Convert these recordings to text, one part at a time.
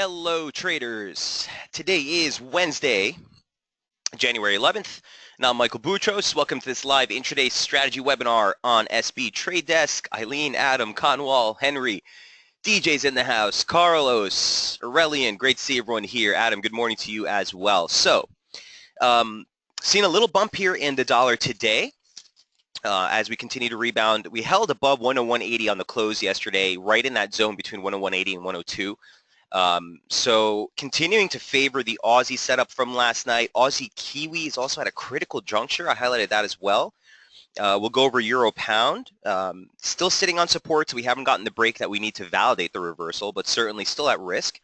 Hello traders. Today is Wednesday, January 11th, and I'm Michael Boutros. Welcome to this live intraday strategy webinar on SB Trade Desk. Eileen, Adam, Conwall, Henry, DJ's in the house, Carlos, Aurelian, great to see everyone here. Adam, good morning to you as well. So, seeing a little bump here in the dollar today. As we continue to rebound, we held above 101.80 on the close yesterday, right in that zone between 101.80 and 102. So continuing to favor the Aussie setup from last night. Aussie Kiwi has also had a critical juncture. I highlighted that as well. We'll go over Euro Pound. Still sitting on support, so we haven't gotten the break that we need to validate the reversal, but certainly still at risk.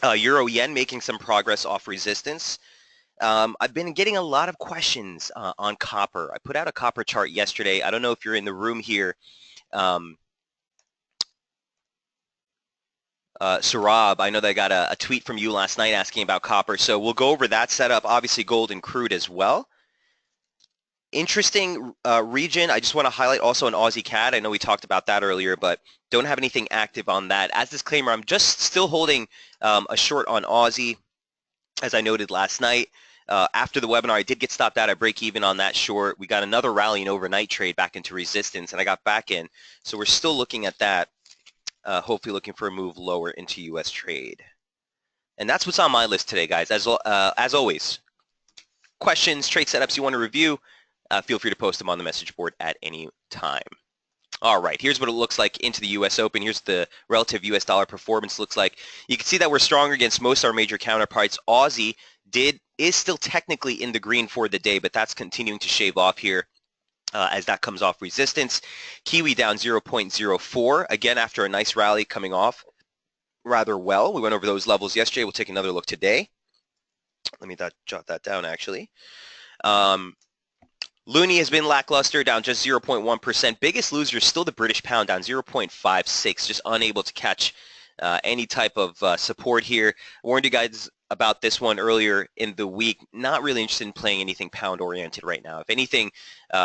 Euro Yen making some progress off resistance. I've been getting a lot of questions on copper. I put out a copper chart yesterday. I don't know if you're in the room here. Sarab, I know that I got a tweet from you last night asking about copper, so we'll go over that setup, obviously gold and crude as well. Interesting region. I just want to highlight also an Aussie CAD. I know we talked about that earlier, but don't have anything active on that. As disclaimer, I'm just still holding a short on Aussie, as I noted last night. After the webinar, I did get stopped out at break even on that short. We got another rally and overnight trade back into resistance, and I got back in. So we're still looking at that. Hopefully looking for a move lower into U.S. trade. And that's what's on my list today, guys. As always, questions, trade setups you want to review, feel free to post them on the message board at any time. All right, here's what it looks like into the U.S. Open. Here's the relative U.S. dollar performance looks like. You can see that we're stronger against most of our major counterparts. Aussie is still technically in the green for the day, but that's continuing to shave off here. As that comes off resistance. Kiwi down 0.04, again after a nice rally coming off rather well. We went over those levels yesterday. We'll take another look today. Let me jot that down actually. Loonie has been lackluster, down just 0.1%. Biggest loser is still the British pound, down 0.56, just unable to catch any type of support here. I warned you guys about this one earlier in the week. Not really interested in playing anything pound oriented right now. If anything,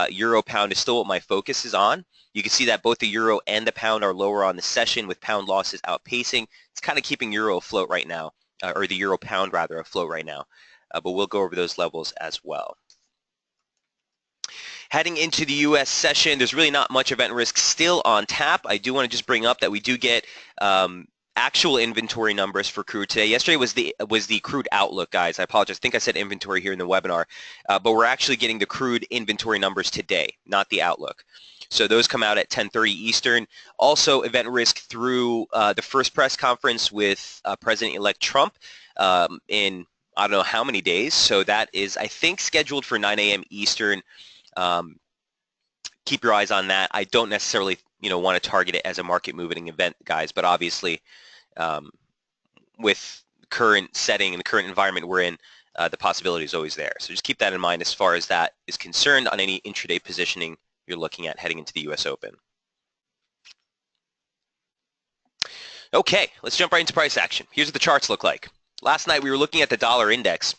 euro pound is still what my focus is on. You can see that both the euro and the pound are lower on the session with pound losses outpacing. It's kind of keeping euro afloat right now, or the euro pound rather afloat right now. But we'll go over those levels as well. Heading into the U.S. session, there's really not much event risk still on tap. I do want to just bring up that we do get actual inventory numbers for crude today. Yesterday was the crude outlook, guys. I apologize. I think I said inventory here in the webinar, but we're actually getting the crude inventory numbers today, not the outlook. So those come out at 10:30 Eastern. Also, event risk through the first press conference with President-elect Trump in I don't know how many days. So that is, I think, scheduled for 9 a.m. Eastern. Keep your eyes on that. I don't necessarily, want to target it as a market moving event, guys, but obviously with current setting and the current environment we're in, the possibility is always there. So just keep that in mind as far as that is concerned on any intraday positioning you're looking at heading into the U.S. Open. Okay, let's jump right into price action. Here's what the charts look like. Last night we were looking at the dollar index.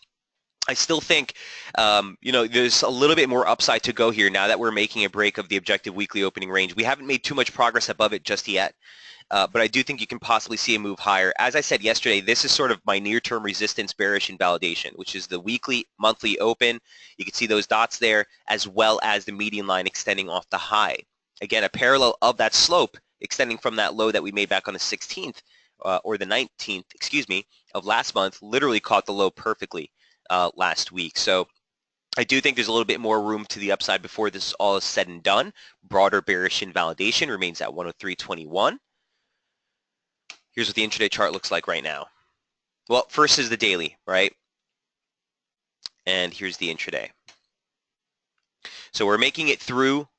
I still think, there's a little bit more upside to go here now that we're making a break of the objective weekly opening range. We haven't made too much progress above it just yet, but I do think you can possibly see a move higher. As I said yesterday, this is sort of my near-term resistance, bearish, and validation, which is the weekly, monthly open. You can see those dots there, as well as the median line extending off the high. Again, a parallel of that slope extending from that low that we made back on the 16th, or the 19th, excuse me, of last month, literally caught the low perfectly. Last week. So I do think there's a little bit more room to the upside before this all is said and done. Broader bearish invalidation remains at 103.21. Here's what the intraday chart looks like right now. Well, first is the daily, right? And here's the intraday. So we're making it through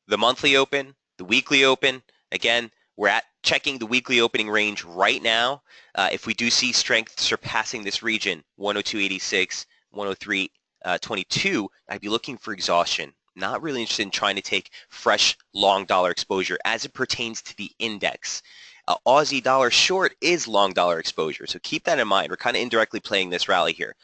the monthly open, the weekly open. Again, we're at checking the weekly opening range right now. If we do see strength surpassing this region, 102.86, 103.22, I'd be looking for exhaustion. Not really interested in trying to take fresh long dollar exposure as it pertains to the index. Aussie dollar short is long dollar exposure, so keep that in mind. We're kind of indirectly playing this rally here.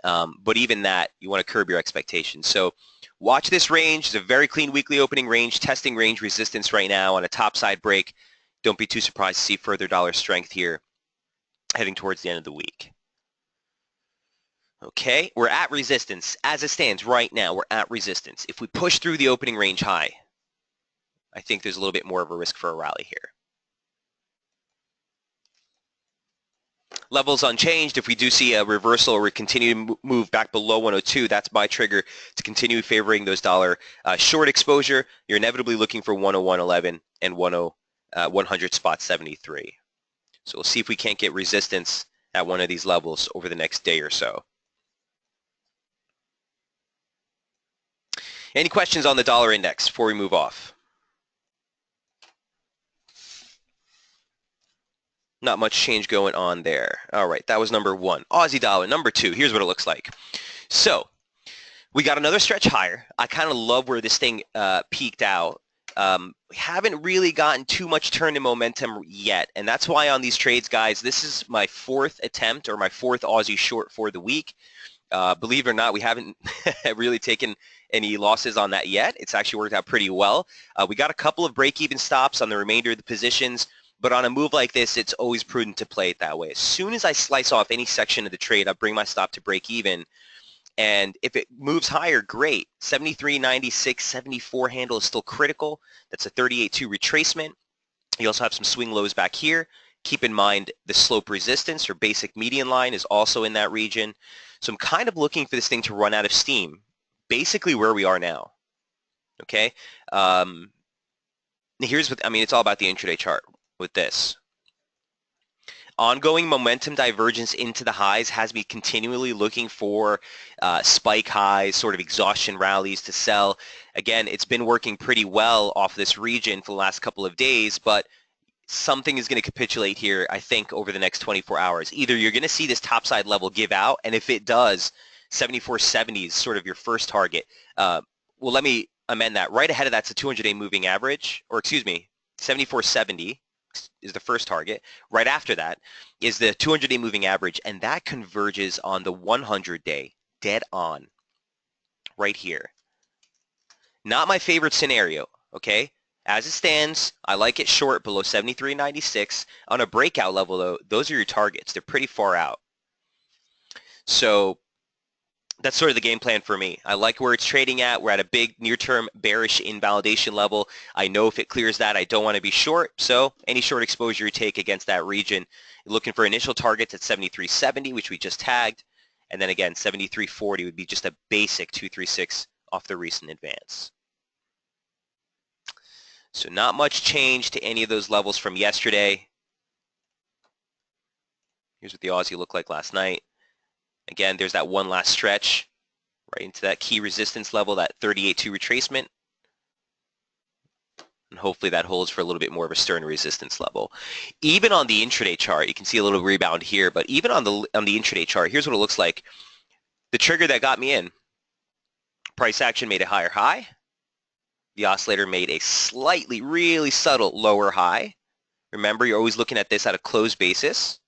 But even that, you want to curb your expectations. So watch this range. It's a very clean weekly opening range, testing range resistance right now on a topside break. Don't be too surprised to see further dollar strength here heading towards the end of the week. Okay, we're at resistance. As it stands right now, we're at resistance. If we push through the opening range high, I think there's a little bit more of a risk for a rally here. Levels unchanged. If we do see a reversal or we continue to move back below 102, that's my trigger to continue favoring those dollar short exposure. You're inevitably looking for 101.11 and 100 spot 73. So we'll see if we can't get resistance at one of these levels over the next day or so. Any questions on the dollar index before we move off? Not much change going on there. All right, that was number one. Aussie dollar, number two. Here's what it looks like. So we got another stretch higher. I kind of love where this thing peaked out. We haven't really gotten too much turn in momentum yet, and that's why on these trades, guys, this is my fourth attempt or my fourth Aussie short for the week. Believe it or not, we haven't really taken any losses on that yet. It's actually worked out pretty well. We got a couple of break-even stops on the remainder of the positions, but on a move like this, it's always prudent to play it that way. As soon as I slice off any section of the trade, I bring my stop to break even. And if it moves higher, great. 73.96, 74 handle is still critical. That's a 38.2 retracement. You also have some swing lows back here. Keep in mind the slope resistance or basic median line is also in that region. So I'm kind of looking for this thing to run out of steam, basically where we are now. Okay. Here's what, I mean, it's all about the intraday chart with this. Ongoing momentum divergence into the highs has me continually looking for spike highs, sort of exhaustion rallies to sell. Again, it's been working pretty well off this region for the last couple of days, but something is going to capitulate here, I think, over the next 24 hours. Either you're going to see this topside level give out, and if it does, 74.70 is sort of your first target. Well, let me amend that. Right ahead of that's the 200-day moving average, or excuse me, 74.70 is the first target. Right after that is the 200-day moving average, and that converges on the 100-day, dead on, right here. Not my favorite scenario, okay? As it stands, I like it short below 73.96. On a breakout level, though, those are your targets. They're pretty far out. So that's sort of the game plan for me. I like where it's trading at. We're at a big near-term bearish invalidation level. I know if it clears that, I don't want to be short. So any short exposure you take against that region, you're looking for initial targets at 73.70, which we just tagged. And then again, 73.40 would be just a basic 236 off the recent advance. So not much change to any of those levels from yesterday. Here's what the Aussie looked like last night. Again, there's that one last stretch right into that key resistance level, that 38.2 retracement. And hopefully that holds for a little bit more of a stern resistance level. Even on the intraday chart, you can see a little rebound here, but even on the intraday chart, here's what it looks like. The trigger that got me in, price action made a higher high. The oscillator made a slightly, really subtle lower high. Remember, you're always looking at this at a closed basis.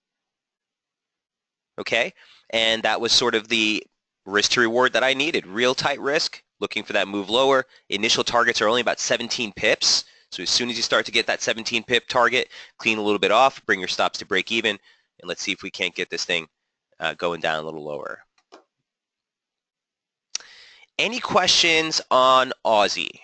Okay? And that was sort of the risk to reward that I needed. Real tight risk, looking for that move lower. Initial targets are only about 17 pips. So as soon as you start to get that 17 pip target, clean a little bit off, bring your stops to break even, and let's see if we can't get this thing going down a little lower. Any questions on Aussie?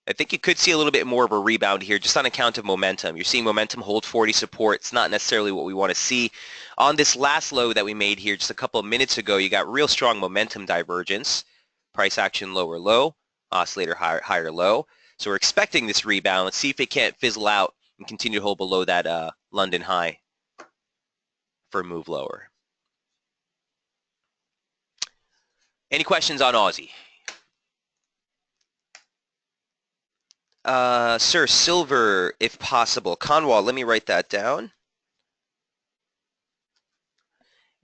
I think you could see a little bit more of a rebound here just on account of momentum. You're seeing momentum hold 40 support. It's not necessarily what we want to see. On this last low that we made here just a couple of minutes ago, you got real strong momentum divergence. Price action lower low, oscillator higher low. So we're expecting this rebound. Let's see if it can't fizzle out and continue to hold below that London high for a move lower. Any questions on Aussie? Sir, silver, if possible. Conwall, let me write that down.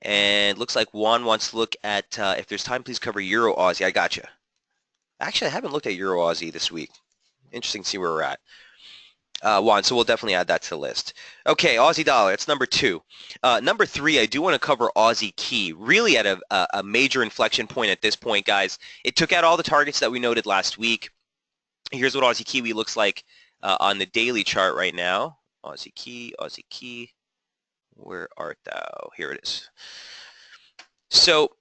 And looks like Juan wants to look at, if there's time, please cover Euro Aussie. I gotcha. Actually, I haven't looked at Euro Aussie this week. Interesting to see where we're at. Juan, so we'll definitely add that to the list. Okay, Aussie dollar, it's number 2. Number 3, I do want to cover Aussie key. Really at a major inflection point at this point, guys. It took out all the targets that we noted last week. Here's what Aussie Kiwi looks like on the daily chart right now. Aussie Key, Aussie Key. Where art thou? Here it is. So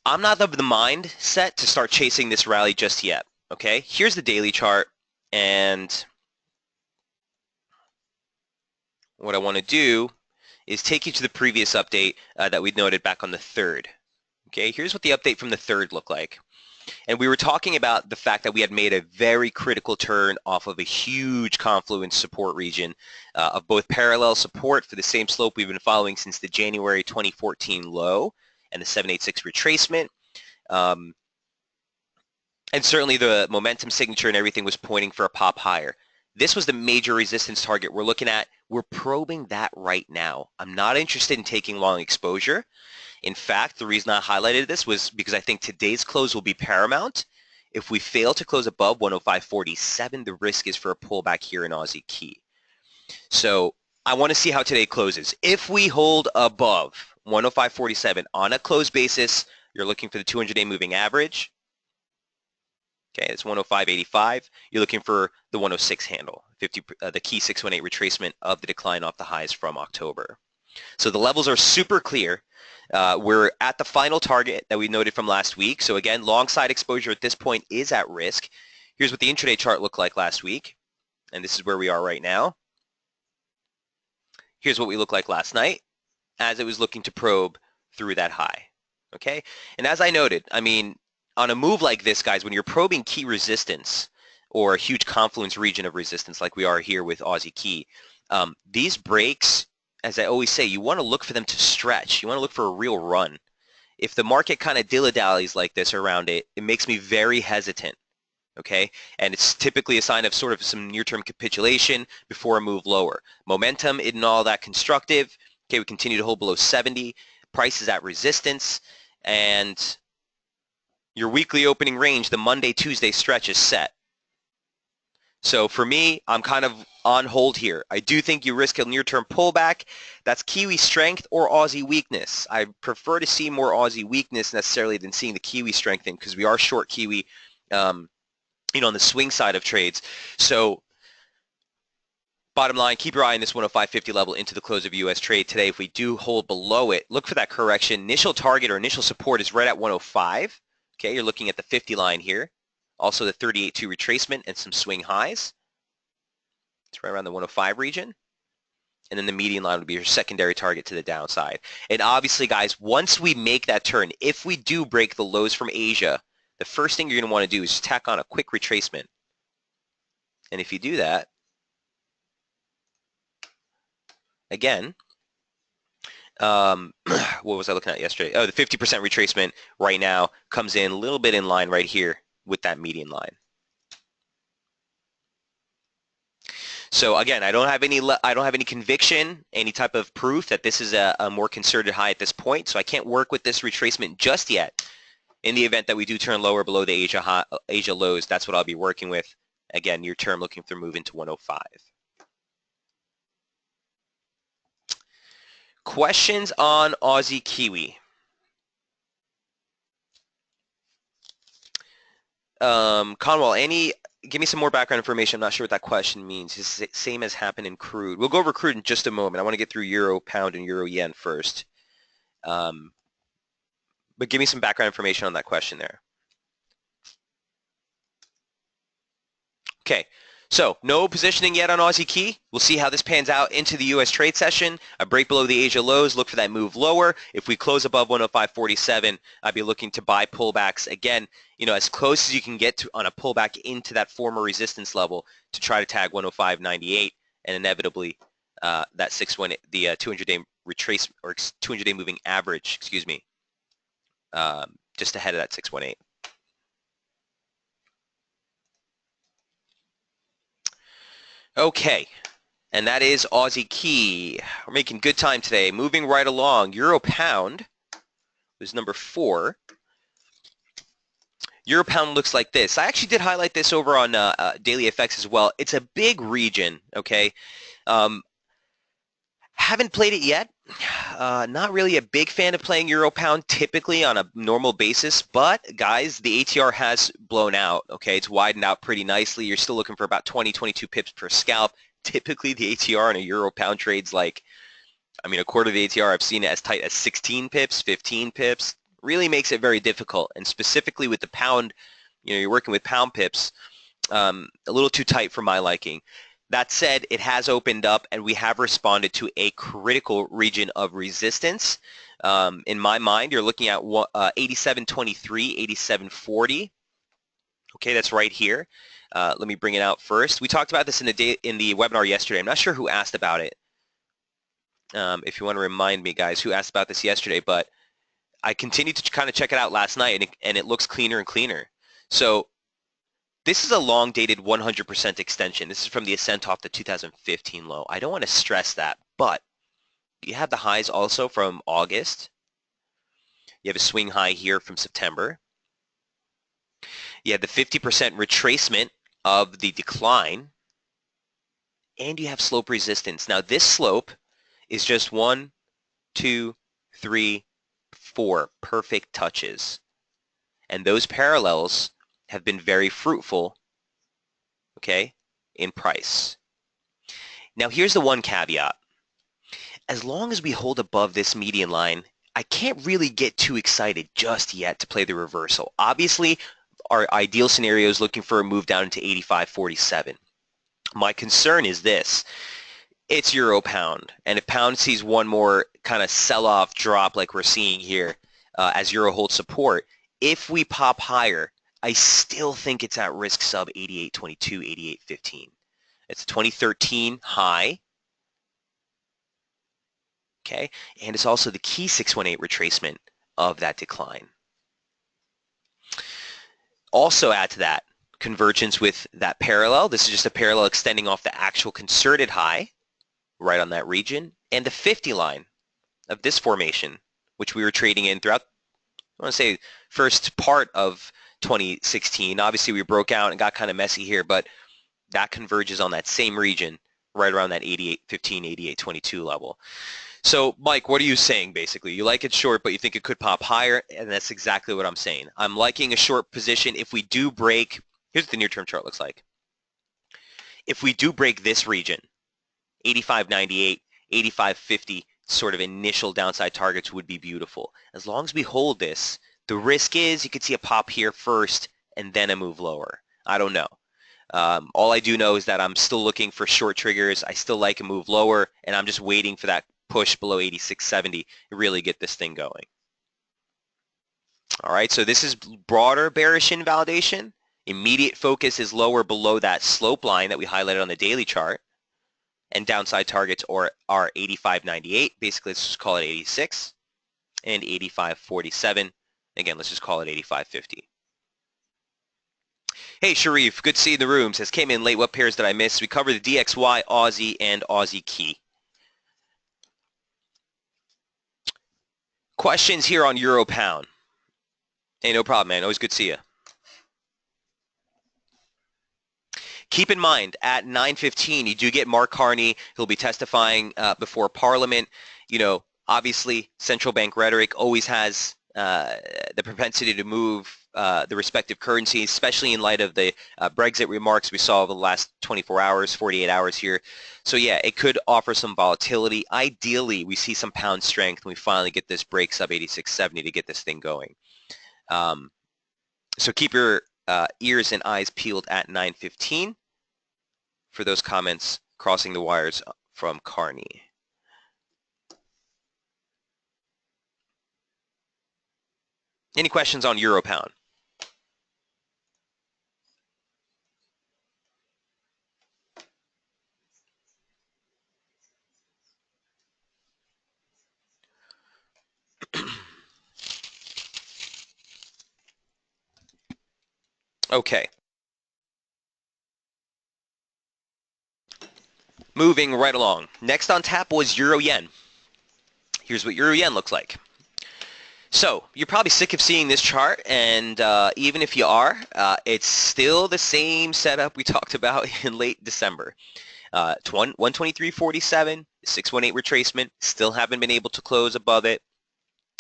I'm not of the mindset to start chasing this rally just yet. Okay, here's the daily chart, and what I want to do is take you to the previous update that we noted back on the 3rd. Okay, here's what the update from the 3rd looked like. And we were talking about the fact that we had made a very critical turn off of a huge confluence support region of both parallel support for the same slope we've been following since the January 2014 low and the 786 retracement. And certainly the momentum signature and everything was pointing for a pop higher. This was the major resistance target we're looking at. We're probing that right now. I'm not interested in taking long exposure. In fact, the reason I highlighted this was because I think today's close will be paramount. If we fail to close above 105.47, the risk is for a pullback here in Aussie Key. So I want to see how today closes. If we hold above 105.47 on a close basis, you're looking for the 200-day moving average. Okay, it's 105.85. You're looking for the 106 handle, the key 618 retracement of the decline off the highs from October. So the levels are super clear. We're at the final target that we noted from last week. So again, long side exposure at this point is at risk. Here's what the intraday chart looked like last week, and this is where we are right now. Here's what we looked like last night as it was looking to probe through that high. Okay, and as I noted, I mean, on a move like this, guys, when you're probing key resistance or a huge confluence region of resistance like we are here with Aussie Key, these breaks, as I always say, you want to look for them to stretch. You want to look for a real run. If the market kind of dilly-dallies like this around it, it makes me very hesitant, okay? And it's typically a sign of sort of some near-term capitulation before a move lower. Momentum isn't all that constructive. Okay, we continue to hold below 70. Price is at resistance, and your weekly opening range, the Monday, Tuesday stretch is set. So for me, I'm kind of on hold here. I do think you risk a near-term pullback. That's Kiwi strength or Aussie weakness. I prefer to see more Aussie weakness necessarily than seeing the Kiwi strengthen because we are short Kiwi, on the swing side of trades. So bottom line, keep your eye on this 105.50 level into the close of U.S. trade today. If we do hold below it, look for that correction. Initial target or initial support is right at 105. Okay, you're looking at the 50 line here. Also the 38.2 retracement and some swing highs. It's right around the 105 region. And then the median line would be your secondary target to the downside. And obviously, guys, once we make that turn, if we do break the lows from Asia, the first thing you're going to want to do is tack on a quick retracement. And if you do that, again, what was I looking at yesterday? Oh, the 50% retracement right now comes in a little bit in line right here with that median line. So again, I don't have any conviction, any type of proof that this is a more concerted high at this point. So I can't work with this retracement just yet. In the event that we do turn lower below the Asia lows, that's what I'll be working with. Again, near term, looking for move into 105. Questions on Aussie Kiwi? Conwell, give me some more background information. I'm not sure what that question means. Is it same as happened in crude? We'll go over crude in just a moment. I want to get through euro, pound, and euro yen first. But give me some background information on that question there. Okay, so no positioning yet on Aussie Key. We'll see how this pans out into the U.S. trade session. A break below the Asia lows, look for that move lower. If we close above 105.47, I'd be looking to buy pullbacks. Again, as close as you can get to on a pullback into that former resistance level to try to tag 105.98 and inevitably that 618, the 200-day retrace or 200-day moving average, excuse me, just ahead of that 618. Okay, and that is Aussie Key. We're making good time today. Moving right along, Euro Pound was number 4. Euro Pound looks like this. I actually did highlight this over on Daily FX as well. It's a big region, okay? Haven't played it yet. Not really a big fan of playing Euro Pound typically on a normal basis, but guys, the ATR has blown out, okay? It's widened out pretty nicely. You're still looking for about 20, 22 pips per scalp. Typically, the ATR on a Euro Pound trade's like I mean, a quarter of the ATR, I've seen it as tight as 16 pips, 15 pips. Really makes it very difficult. And specifically with the pound, you're working with pound pips, a little too tight for my liking. That said, it has opened up and we have responded to a critical region of resistance. In my mind, you're looking at 87.23, 87.40. Okay, that's right here. Let me bring it out first. We talked about this in the webinar yesterday. I'm not sure who asked about it. If you want to remind me, guys, who asked about this yesterday, but I continued to kind of check it out last night, and it looks cleaner and cleaner. So this is a long-dated 100% extension. This is from the ascent off the 2015 low. I don't want to stress that, but you have the highs also from August. You have a swing high here from September. You have the 50% retracement of the decline, and you have slope resistance. Now this slope is just 1, 2, 3, 4 perfect touches. And those parallels have been very fruitful, okay, in price. Now here's the one caveat. As long as we hold above this median line, I can't really get too excited just yet to play the reversal. Obviously, our ideal scenario is looking for a move down into 85.47. My concern is this. It's euro pound, and if pound sees one more kind of sell-off drop like we're seeing here as euro holds support, if we pop higher, I still think it's at risk sub 88.22, 88.15. It's a 2013 high, okay, and it's also the key 618 retracement of that decline. Also add to that convergence with that parallel. This is just a parallel extending off the actual concerted high right on that region, and the 50 line of this formation, which we were trading in throughout, I want to say, first part of 2016. Obviously, we broke out and got kind of messy here, but that converges on that same region right around that 88.15, 88.22 level. So, Mike, what are you saying, basically? You like it short, but you think it could pop higher, and that's exactly what I'm saying. I'm liking a short position. If we do break, here's what the near-term chart looks like. If we do break this region, 85.98, 85.50 sort of initial downside targets would be beautiful. As long as we hold this, the risk is you could see a pop here first and then a move lower. I don't know. All I do know is that I'm still looking for short triggers. I still like a move lower, and I'm just waiting for that push below 86.70 to really get this thing going. All right, so this is broader bearish invalidation. Immediate focus is lower below that slope line that we highlighted on the daily chart. And downside targets are 85.98. Basically, let's just call it 86. And 85.47. Again, let's just call it 85.50. Hey, Sharif, good to see you in the room. Says, came in late. What pairs did I miss? We covered the DXY, Aussie, and Aussie Key. Questions here on Euro Pound? Hey, no problem, man. Always good to see you. Keep in mind, at 9:15, you do get Mark Carney. He'll be testifying before Parliament. You know, obviously, central bank rhetoric always has the propensity to move the respective currencies, especially in light of the Brexit remarks we saw over the last 24 hours, 48 hours here. So yeah, it could offer some volatility. Ideally, we see some pound strength and we finally get this break sub 86.70 to get this thing going. So keep your ears and eyes peeled at 9:15 for those comments crossing the wires from Carney. Any questions on Euro Pound? Okay. Moving right along. Next on tap was Euro Yen. Here's what Euro Yen looks like. So you're probably sick of seeing this chart, and even if you are, it's still the same setup we talked about in late December. 123.47, 618 retracement, still haven't been able to close above it.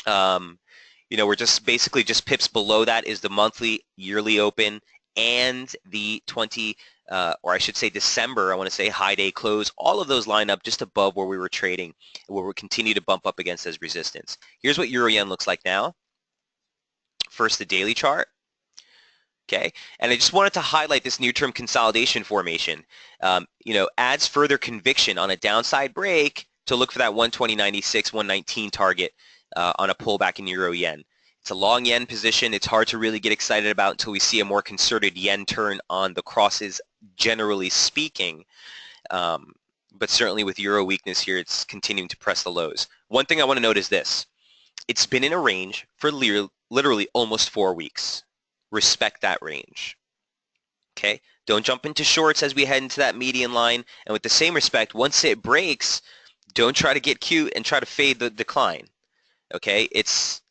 You know, we're just basically just pips below that is the monthly, yearly open, and the 20 or I should say December, I want to say high day close, all of those line up just above where we were trading, where we continue to bump up against as resistance. Here's what Euro Yen looks like now. First, the daily chart. Okay, and I just wanted to highlight this near-term consolidation formation. Adds further conviction on a downside break to look for that 120.96, 119 target on a pullback in Euro Yen. It's a long yen position. It's hard to really get excited about until we see a more concerted yen turn on the crosses, generally speaking. But certainly with euro weakness here, it's continuing to press the lows. One thing I want to note is this. It's been in a range for literally almost 4 weeks. Respect that range. Okay? Don't jump into shorts as we head into that median line. And with the same respect, once it breaks, don't try to get cute and try to fade the decline. Okay? It's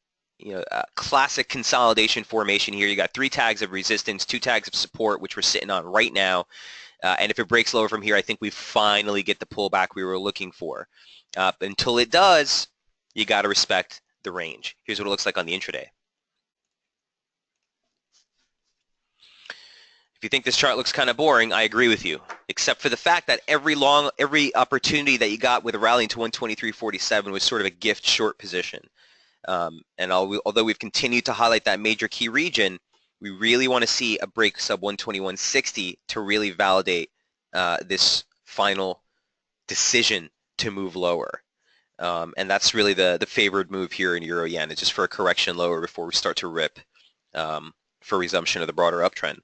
a classic consolidation formation here. You got 3 tags of resistance, 2 tags of support, which we're sitting on right now. And if it breaks lower from here, I think we finally get the pullback we were looking for. Until it does, you got to respect the range. Here's what it looks like on the intraday. If you think this chart looks kind of boring, I agree with you, except for the fact that every opportunity that you got with a rally into 123.47 was sort of a gift short position. And although we've continued to highlight that major key region, we really want to see a break sub 121.60 to really validate this final decision to move lower. And that's really the favored move here in Euro Yen. It's just for a correction lower before we start to rip for resumption of the broader uptrend.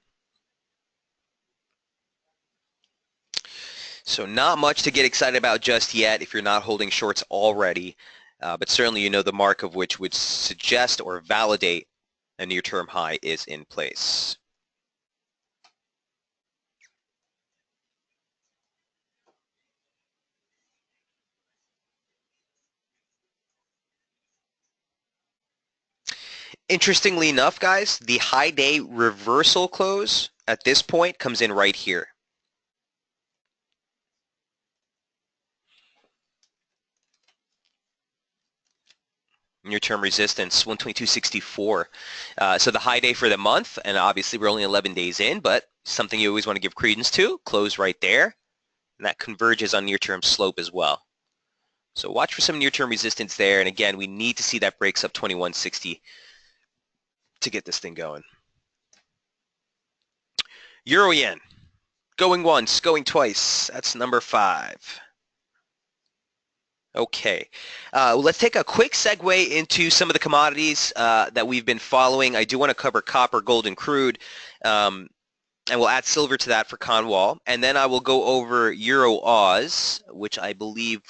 So not much to get excited about just yet if you're not holding shorts already, but certainly you know the mark of which would suggest or validate a near-term high is in place. Interestingly enough, guys, the high day reversal close at this point comes in right here. Near-term resistance, 122.64. So the high day for the month, and obviously we're only 11 days in, but something you always want to give credence to, close right there, and that converges on near-term slope as well. So watch for some near-term resistance there, and again, we need to see that breaks up 21.60 to get this thing going. Euro Yen, going once, going twice. That's number 5. Okay, let's take a quick segue into some of the commodities that we've been following. I do want to cover copper, gold, and crude, and we'll add silver to that for Conwall. And then I will go over Euro Oz, which I believe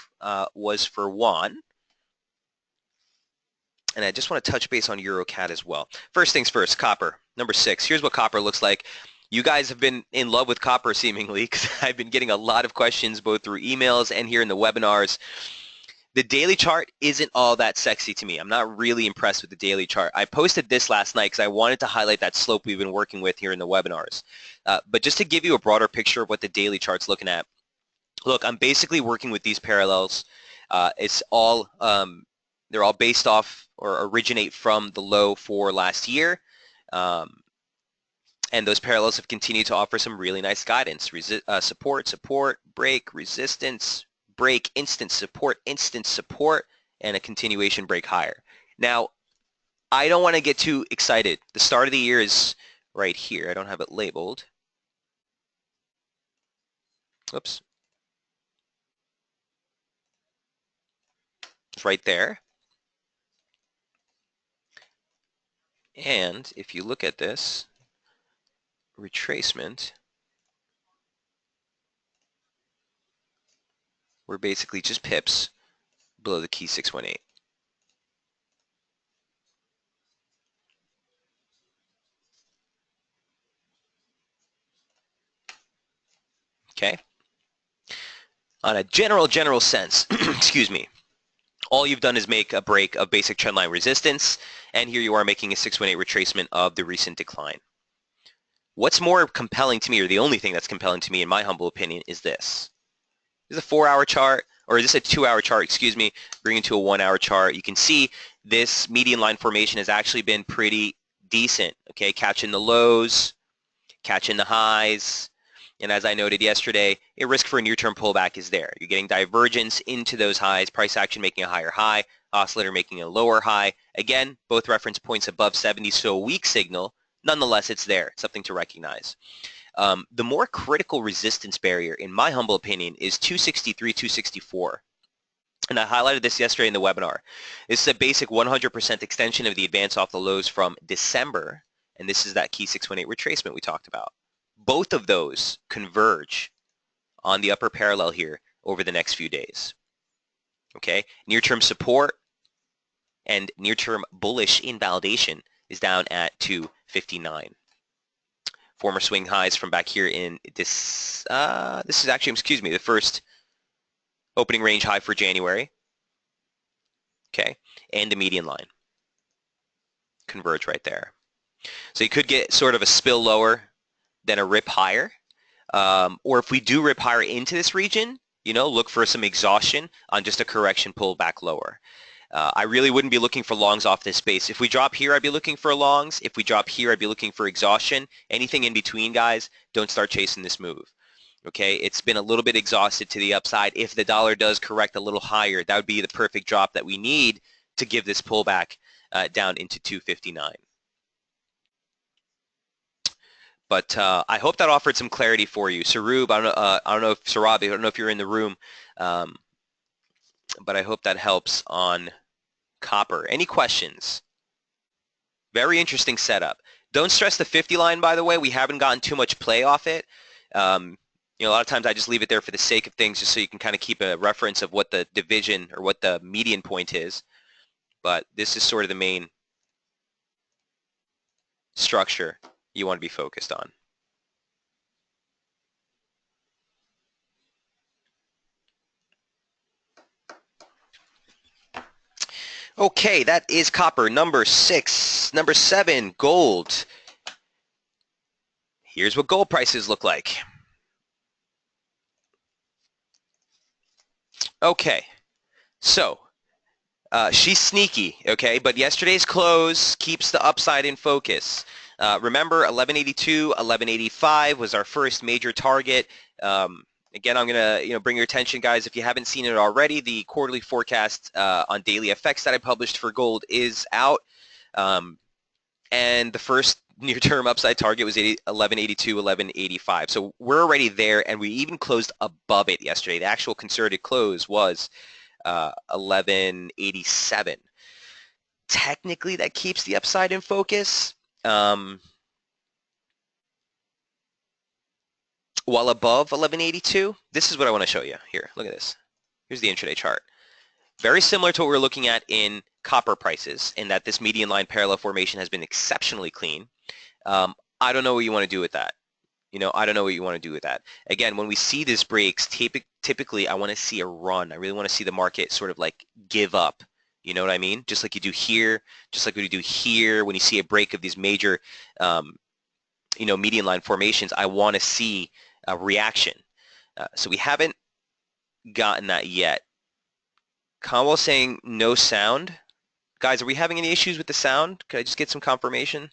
was for Juan. And I just want to touch base on EuroCAD as well. First things first, copper, number 6. Here's what copper looks like. You guys have been in love with copper seemingly because I've been getting a lot of questions both through emails and here in the webinars. The daily chart isn't all that sexy to me. I'm not really impressed with the daily chart. I posted this last night because I wanted to highlight that slope we've been working with here in the webinars. But just to give you a broader picture of what the daily chart's looking at, look, I'm basically working with these parallels. It's all, they're all based off or originate from the low for last year. And those parallels have continued to offer some really nice guidance. Support, support, break, resistance, break, instant support, and a continuation break higher. Now, I don't want to get too excited. The start of the year is right here. I don't have it labeled. Oops. It's right there. And if you look at this, retracement, we're basically just pips below the key 618. Okay? On a general sense, excuse me, all you've done is make a break of basic trendline resistance, and here you are making a 618 retracement of the recent decline. What's more compelling to me, or the only thing that's compelling to me in my humble opinion, is this. This is a 4-hour chart, or is this a 2-hour chart, excuse me, bring it to a 1-hour chart. You can see this median line formation has actually been pretty decent, okay, catching the lows, catching the highs, And as I noted yesterday, a risk for a near-term pullback is there. You're getting divergence into those highs, price action making a higher high, oscillator making a lower high. Again, both reference points above 70, so a weak signal. Nonetheless, it's there, something to recognize. The more critical resistance barrier, in my humble opinion, is 263, 264. And I highlighted this yesterday in the webinar. This is a basic 100% extension of the advance off the lows from December, and this is that key 618 retracement we talked about. Both of those converge on the upper parallel here over the next few days. Okay, near-term support and near-term bullish invalidation is down at 259. Former swing highs from back here in this, this is actually, excuse me, the first opening range high for January. Okay, and the median line converge right there. So you could get sort of a spill lower than a rip higher. Or if we do rip higher into this region, you know, look for some exhaustion on just a correction pull back lower. I really wouldn't be looking for longs off this space. If we drop here, I'd be looking for longs. If we drop here, I'd be looking for exhaustion. Anything in between, guys, don't start chasing this move. Okay, it's been a little bit exhausted to the upside. If the dollar does correct a little higher, that would be the perfect drop that we need to give this pullback down into 259. But I hope that offered some clarity for you. Sarub, I don't know if Sarab, I don't know if you're in the room, but I hope that helps on copper. Any questions? Very interesting setup. Don't stress the 50 line, by the way. We haven't gotten too much play off it. You know, a lot of times I just leave it there for the sake of things, just so you can kind of keep a reference of what the division or what the median point is. But this is sort of the main structure you want to be focused on. Okay, that is copper. Number 6. Number 7, gold. Here's what gold prices look like. Okay, so she's sneaky, okay, but yesterday's close keeps the upside in focus. Remember, 1182, 1185 was our first major target. Again, I'm going to bring your attention, guys, if you haven't seen it already, the quarterly forecast on daily FX that I published for gold is out. And the first near-term upside target was 1182, 1185. So we're already there, and we even closed above it yesterday. The actual concerted close was 1187. Technically, that keeps the upside in focus. While above 1182, this is what I want to show you here. Look at this. Here's the intraday chart. Very similar to what we're looking at in copper prices, in that this median line parallel formation has been exceptionally clean. I don't know what you want to do with that. You know, I don't know what you want to do with that. Again, when we see these breaks, typically I want to see a run. I really want to see the market sort of like give up. You know what I mean? Just like you do here, just like what you do here. When you see a break of these major, you know, median line formations, I want to see a reaction. So we haven't gotten that yet. Conwell saying no sound. Guys, are we having any issues with the sound? Could I just get some confirmation?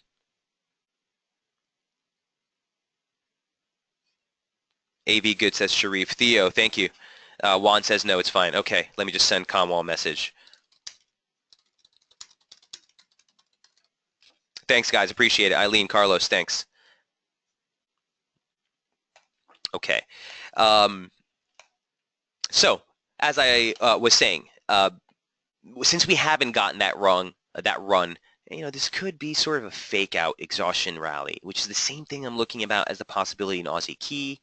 AV good, says Sharif. Theo, thank you. Juan says no, it's fine. Okay, let me just send Conwell a message. Thanks, guys. Appreciate it. Eileen, Carlos, thanks. Okay. So, as I was saying, since we haven't gotten that run, you know, this could be sort of a fake out exhaustion rally, which is the same thing I'm looking about as the possibility in Aussie Key,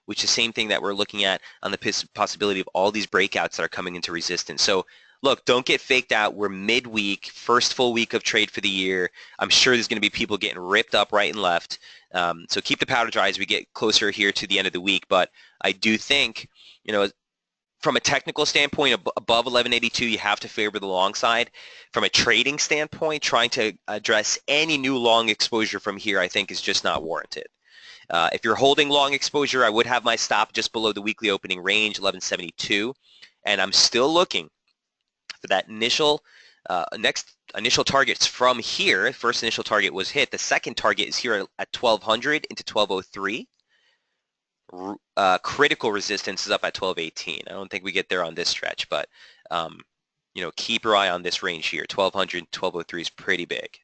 which is the same thing that we're looking at on the possibility of all these breakouts that are coming into resistance. So look, don't get faked out. We're midweek, first full week of trade for the year. I'm sure there's going to be people getting ripped up right and left. So keep the powder dry as we get closer here to the end of the week. But I do think, you know, from a technical standpoint, above 1182, you have to favor the long side. From a trading standpoint, trying to address any new long exposure from here, I think, is just not warranted. If you're holding long exposure, I would have my stop just below the weekly opening range, 1172. And I'm still looking for that initial targets from here. First initial target was hit. The second target is here at 1200 into 1203. critical resistance is up at 1218. I don't think we get there on this stretch, but keep your eye on this range here. 1200, 1203 is pretty big.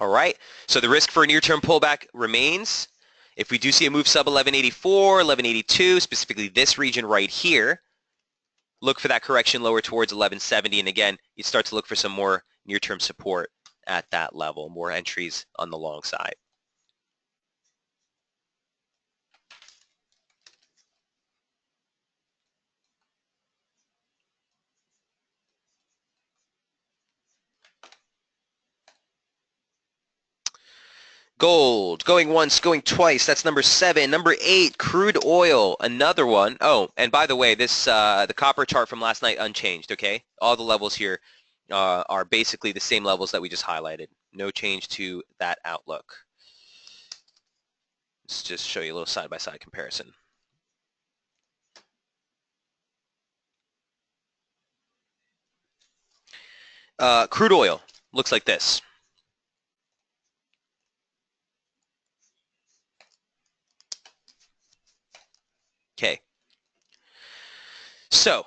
All right, so the risk for a near-term pullback remains. If we do see a move sub 1184, 1182, specifically this region right here, look for that correction lower towards 1170. And again, you start to look for some more near-term support at that level, more entries on the long side. Gold, going once, going twice. That's number 7. Number 8, crude oil, another one. Oh, and by the way, this the copper chart from last night unchanged, okay? All the levels here are basically the same levels that we just highlighted. No change to that outlook. Let's just show you a little side-by-side comparison. Crude oil looks like this. Okay. So,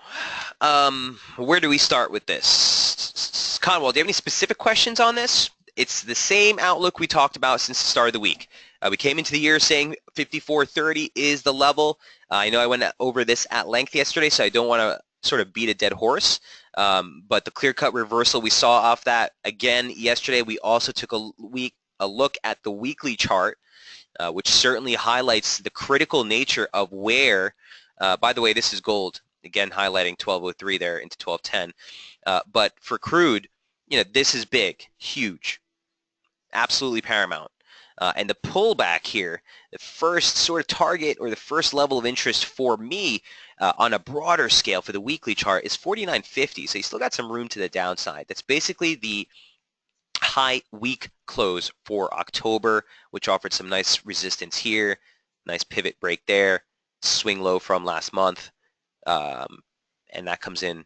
where do we start with this? Conwell, do you have any specific questions on this? It's the same outlook we talked about since the start of the week. We came into the year saying 54.30 is the level. I know I went over this at length yesterday, so I don't want to sort of beat a dead horse. But the clear-cut reversal we saw off that again yesterday, we also took a look at the weekly chart, which certainly highlights the critical nature of where, by the way, this is gold, again highlighting 1203 there into 1210. But for crude, this is big, huge, absolutely paramount. And the pullback here, the first sort of target or the first level of interest for me on a broader scale for the weekly chart is 49.50. So you still got some room to the downside. That's basically the high week close for October, which offered some nice resistance here, nice pivot break there, swing low from last month, and that comes in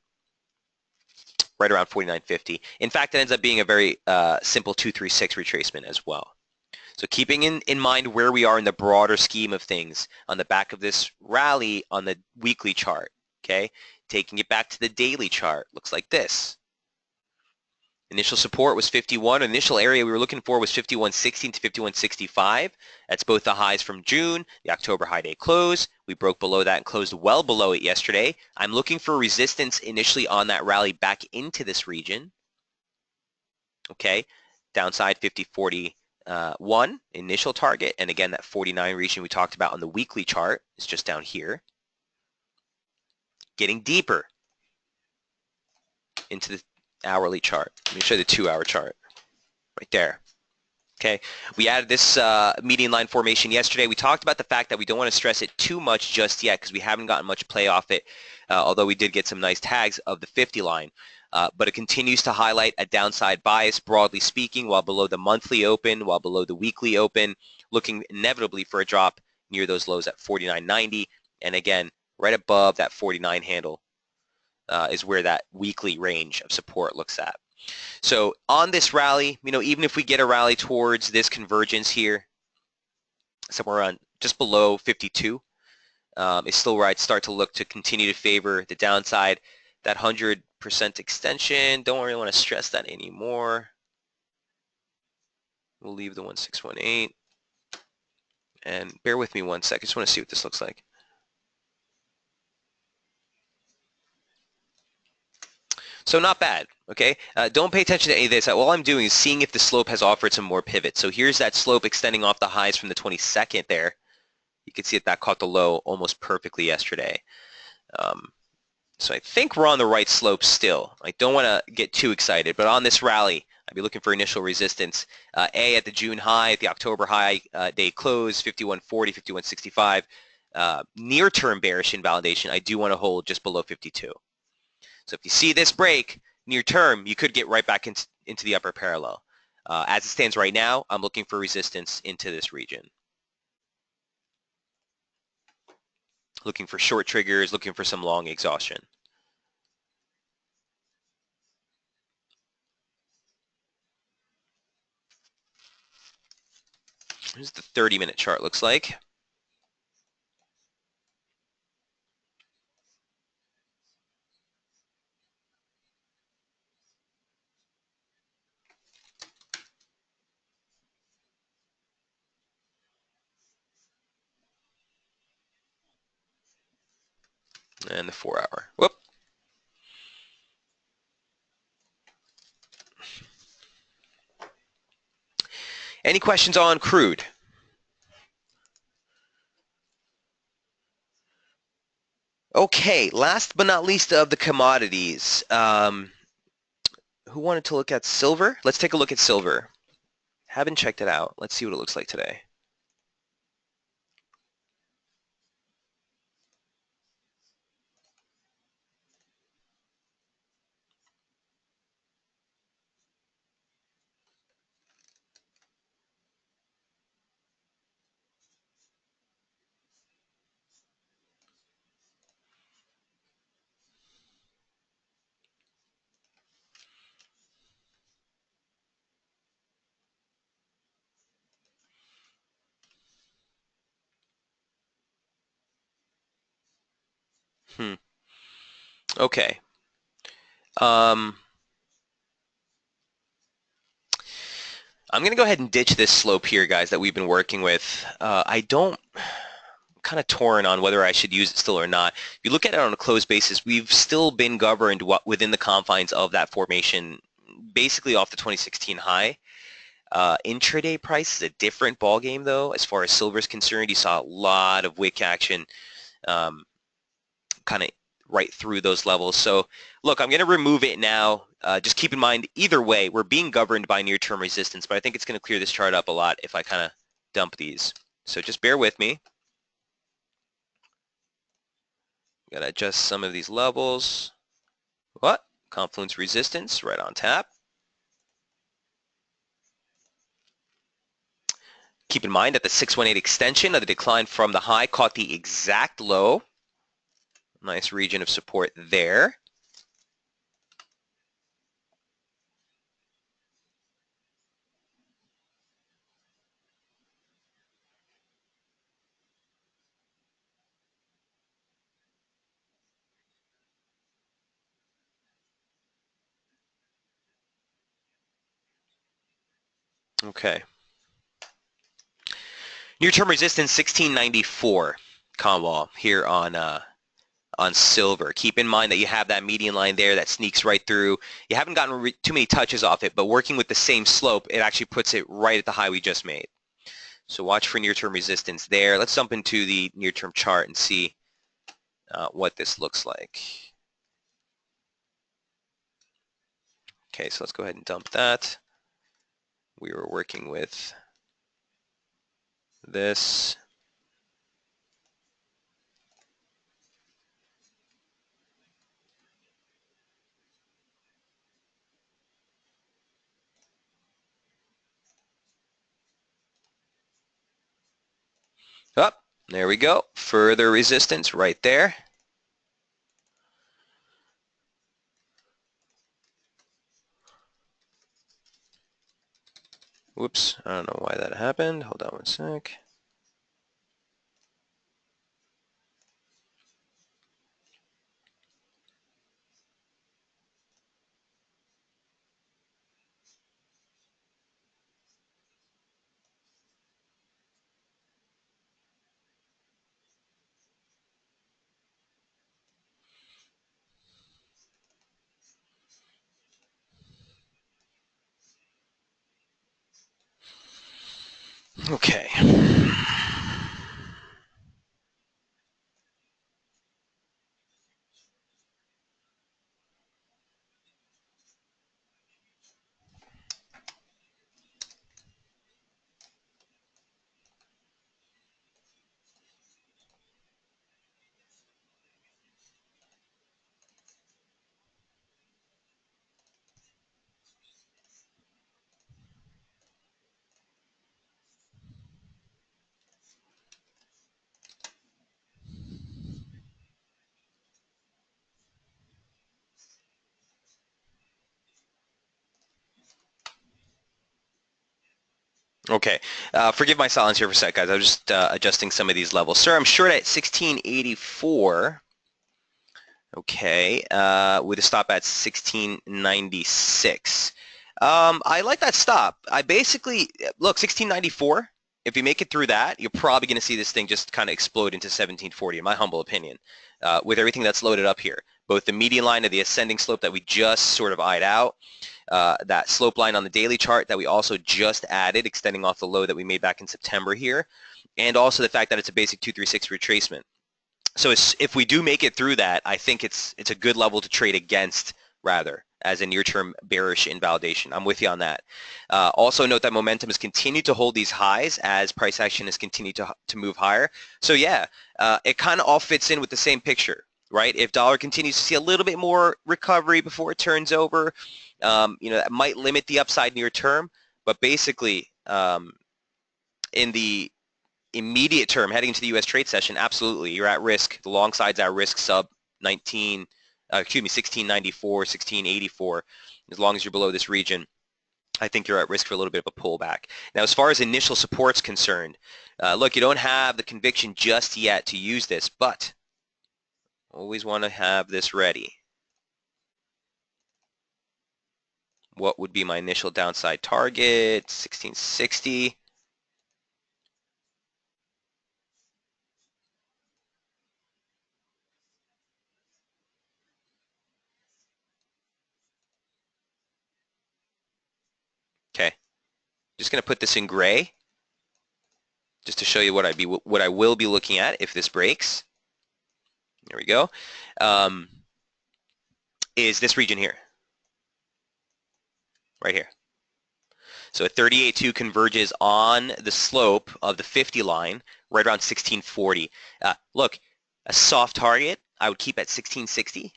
right around 49.50. In fact, it ends up being a very simple 236 retracement as well. So keeping in mind where we are in the broader scheme of things on the back of this rally on the weekly chart, okay? Taking it back to the daily chart, looks like this. Initial support was 51. Initial area we were looking for was 51.16 to 51.65. That's both the highs from June, the October high day close. We broke below that and closed well below it yesterday. I'm looking for resistance initially on that rally back into this region. Okay, downside 50.41 initial target. And again, that 49 region we talked about on the weekly chart is just down here. Getting deeper into the hourly chart. Let me show you the 2-hour chart right there. Okay, we added this median line formation yesterday. We talked about the fact that we don't want to stress it too much just yet because we haven't gotten much play off it, although we did get some nice tags of the 50 line. But it continues to highlight a downside bias, broadly speaking, while below the monthly open, while below the weekly open, looking inevitably for a drop near those lows at 49.90. And again, right above that 49 handle is where that weekly range of support looks at. So on this rally, even if we get a rally towards this convergence here, somewhere around just below 52, is still where I'd start to look to continue to favor the downside. That 100% extension, don't really want to stress that anymore. We'll leave the 1618. And bear with me one sec. I just want to see what this looks like. So not bad, okay? Don't pay attention to any of this. All I'm doing is seeing if the slope has offered some more pivots. So here's that slope extending off the highs from the 22nd there. You can see that caught the low almost perfectly yesterday. So I think we're on the right slope still. I don't want to get too excited, but on this rally, I'd be looking for initial resistance. A at the June high, at the October high day close, 51.40, 51.65. Near-term bearish invalidation, I do want to hold just below 52. So if you see this break near term, you could get right back into the upper parallel. As it stands right now, I'm looking for resistance into this region. Looking for short triggers, looking for some long exhaustion. Here's the 30-minute chart looks like. And the 4-hour. Whoop. Any questions on crude? Okay, last but not least of the commodities. Who wanted to look at silver? Let's take a look at silver. Haven't checked it out. Let's see what it looks like today. Okay. I'm going to go ahead and ditch this slope here, guys, that we've been working with. Kind of torn on whether I should use it still or not. If you look at it on a closed basis, we've still been governed within the confines of that formation, basically off the 2016 high. Intraday price is a different ballgame, though, as far as silver is concerned. You saw a lot of wick action kind of right through those levels. So look, I'm going to remove it now. Just keep in mind, either way, we're being governed by near-term resistance, but I think it's going to clear this chart up a lot if I kind of dump these. So just bear with me. Got to adjust some of these levels. What? Confluence resistance right on tap. Keep in mind that the 618 extension of the decline from the high caught the exact low. Nice region of support there. Okay. Near-term resistance 1694 Conwall here on silver. Keep in mind that you have that median line there that sneaks right through. You haven't gotten too many touches off it, but working with the same slope, it actually puts it right at the high we just made. So watch for near-term resistance there. Let's jump into the near-term chart and see what this looks like. Okay, so let's go ahead and dump that. We were working with this. Up, there we go. Further resistance right there. Whoops, I don't know why that happened. Hold on one sec. Okay. Okay. Forgive my silence here for a sec, guys. I was just adjusting some of these levels. Sir, I'm short at 1684. Okay. With a stop at 1696. I like that stop. I basically, look, 1694. If you make it through that, you're probably going to see this thing just kind of explode into 1740, in my humble opinion, with everything that's loaded up here. Both the median line of the ascending slope that we just sort of eyed out, that slope line on the daily chart that we also just added, extending off the low that we made back in September here, and also the fact that it's a basic 236 retracement. So if we do make it through that, I think it's a good level to trade against, rather, as a near-term bearish invalidation. I'm with you on that. Also note that momentum has continued to hold these highs as price action has continued to move higher. So yeah, it kind of all fits in with the same picture, right? If dollar continues to see a little bit more recovery before it turns over, that might limit the upside near term. But basically, in the immediate term, heading into the U.S. trade session, absolutely, you're at risk. The long side's at risk sub 1694, 1684. As long as you're below this region, I think you're at risk for a little bit of a pullback. Now, as far as initial support's concerned, look, you don't have the conviction just yet to use this, but always want to have this ready. What would be my initial downside target? 1660. Okay, just going to put this in gray, just to show you what I will be looking at if this breaks. There we go. Is this region here, right here. So 38.2 converges on the slope of the 50 line, right around 1640. Look, a soft target I would keep at 1660.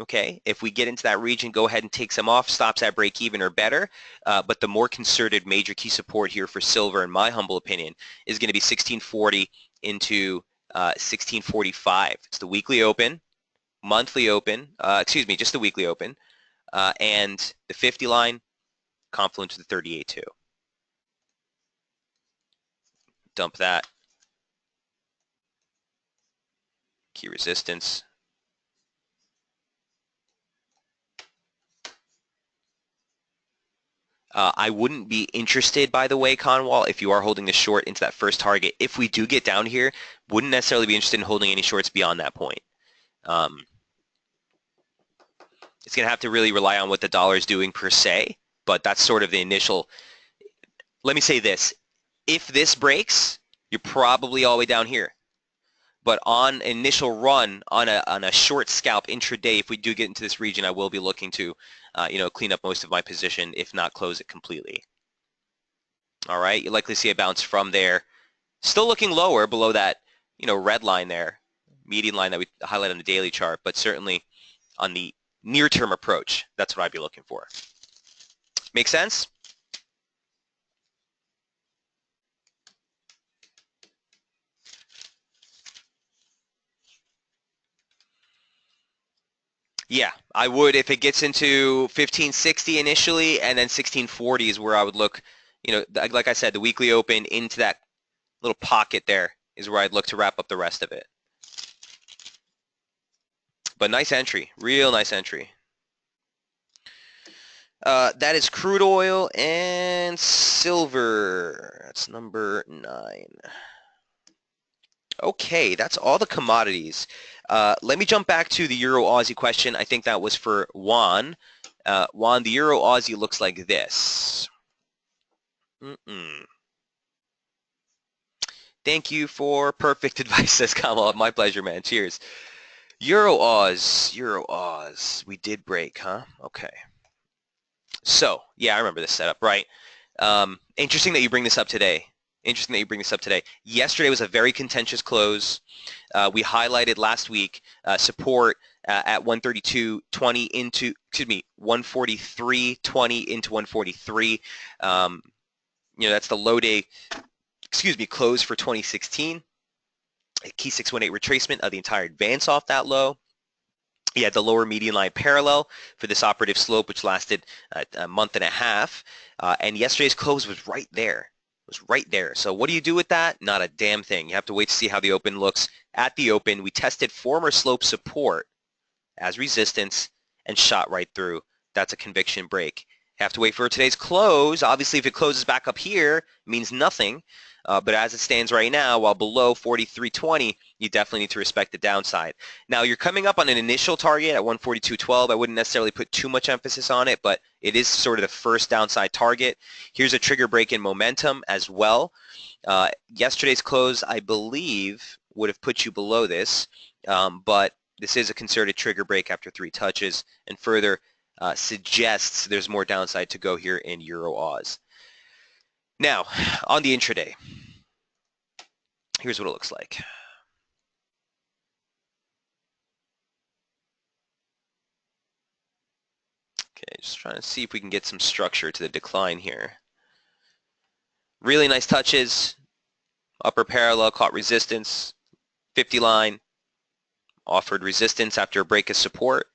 Okay, if we get into that region, go ahead and take some off, stops at break even or better. But the more concerted major key support here for silver, in my humble opinion, is going to be 1640 into 1645. It's the weekly open, monthly open, just the weekly open, and the 50 line, confluence to the 38.2. Dump that. Key resistance. I wouldn't be interested, by the way, Conwall, if you are holding the short into that first target. If we do get down here, wouldn't necessarily be interested in holding any shorts beyond that point. It's going to have to really rely on what the dollar is doing per se, but that's sort of the initial. Let me say this. If this breaks, you're probably all the way down here. But on initial run, on a short scalp intraday, if we do get into this region, I will be looking to, clean up most of my position, if not close it completely. All right, you likely see a bounce from there. Still looking lower below that, red line there, median line that we highlight on the daily chart, but certainly on the near-term approach, that's what I'd be looking for. Make sense? Yeah, I would if it gets into 1560 initially, and then 1640 is where I would look. Like I said, the weekly open into that little pocket there is where I'd look to wrap up the rest of it. But nice entry, real nice entry. That is crude oil and silver. That's number 9. Okay, that's all the commodities. Let me jump back to the Euro-Aussie question. I think that was for Juan. Juan, the Euro-Aussie looks like this. Thank you for perfect advice, says Kamal. My pleasure, man. Cheers. Euro-Aus. We did break, huh? Okay. So, yeah, I remember this setup, right? Interesting that you bring this up today. Yesterday was a very contentious close. We highlighted last week support at 132.20 into, 143.20 into 143. That's the low day, close for 2016. A key 618 retracement of the entire advance off that low. You had the lower median line parallel for this operative slope, which lasted a month and a half. And yesterday's close was right there. was right there. So what do you do with that? Not a damn thing. You have to wait to see how the open looks. At the open, we tested former slope support as resistance and shot right through. That's a conviction break. You have to wait for today's close. Obviously, if it closes back up here, it means nothing. But as it stands right now, while below 43.20, you definitely need to respect the downside. Now, you're coming up on an initial target at 142.12. I wouldn't necessarily put too much emphasis on it, but it is sort of the first downside target. Here's a trigger break in momentum as well. Yesterday's close, I believe, would have put you below this, but this is a concerted trigger break after 3 touches and further suggests there's more downside to go here in Euro Oz. Now, on the intraday, here's what it looks like. Okay, just trying to see if we can get some structure to the decline here. Really nice touches. Upper parallel caught resistance. 50 line offered resistance after a break of support.